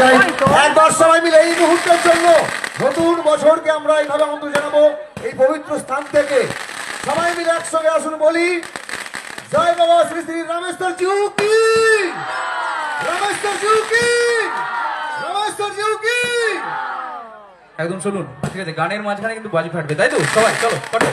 চাই একবার সবাই মিলে এই মুহূর্তের জন্য নতুন বছরকে আমরা এইভাবে আমন্ত্রণ জানাবো এই পবিত্র স্থান থেকে। সবাই মিলে একসঙ্গে আসুন বলি জয় বাবা শ্রী শ্রী রামেশ্বর জিউ কি, রামেশ্বর জিউ কি, রামেশ্বর জিউ কি। একদম শুনুন, ঠিক আছে? গানের মাঝখানে কিন্তু বাজি ফাটবে, তাই তো? সবাই চলো ফাটো।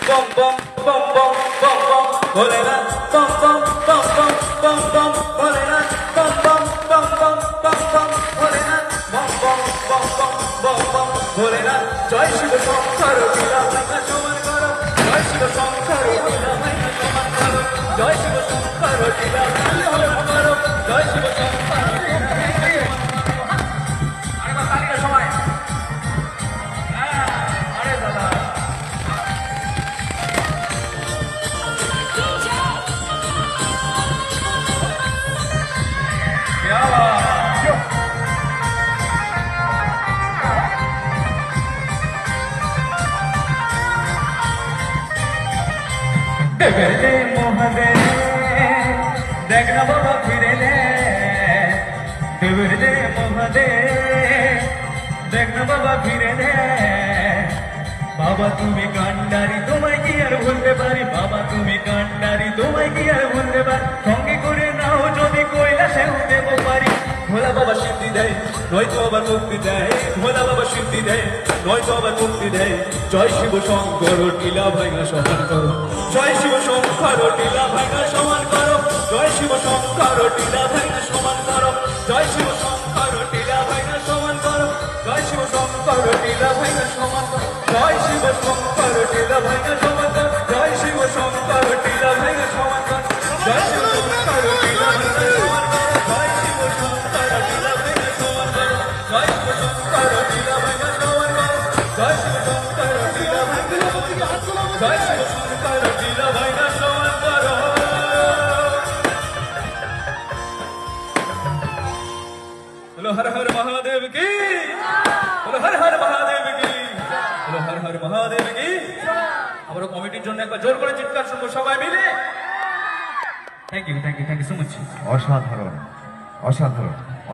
বম বম বম বম বম বম ভোলেনাথ, বম বম বম বম বম বম ভোলেনাথ, বম বম বম বম বম বম ভোলেনাথ, বম বম বম বম বম বম ভোলেনাথ। জয় শিব শঙ্কর লীলা ভাঙা সমান করো, জয় শিব শঙ্কর লীলা ভাঙা সমান করো, জয় শিব শঙ্কর লীলা ভাঙা সমান করো, জয় শিব শঙ্কর লীলা ভাঙা সমান করো। আরেকবার তালিকা সবাই। আরে দাদা ডগরে মোহদে দেখ না বাবা ফিরে লে, ডগরে মোহদে দেখ না বাবা ফিরে লে। বাবা তুমি কান্ডারি, তোমায় কি আর ভুলতে পারি, বাবা তুমি কান্ডারি, তোমায় কি আর ভুলতে পারি। সঙ্গে করে নাও যদি কৈলাসেও দেবো পারি। ভোলা বাবা সিদ্ধি দেয় নয়তো আবার মুক্তি দেয়, ভোলা বাবা সিদ্ধি দেয় নয়তো আবার মুক্তি দেয়। জয় শিব শঙ্কর টিলা ভাঙা সমান করো, জয় শিব শঙ্কর টিলা ভাঙা সমান করো, জয় শিব শঙ্কর টিলা ভাঙা সমান করো, জয় শিব শঙ্কর টিলা ভাঙা সমান করো, জয় শিব শঙ্কর টিলা ভাঙা সমান করো, জয় শিব শঙ্কর টিলা ভাঙা সমান করো, জয় শিব শঙ্কর টিলা ভাঙা সমান করো, জয় শিব শঙ্কর টিলা ভাঙা সমান করো, জয় শিব শঙ্কর টিলা ভাঙা সমান করো, জয় শিব শঙ্কর টিলা ভাঙা সমান করো, জয় শিব শঙ্কর টিলা ভাঙা সমান করো, জয় শিব শঙ্কর টিলা ভাঙা সমান করো। बोलो हर हर महादेव की, बोलो हर हर महादेव की, बोलो हर हर महादेव की। আমরা কমিটির জন্য একবার জোর করে চিৎকার শুনবো সবাই মিলে। Thank you so much. অসাধারণ, অসাধারণ।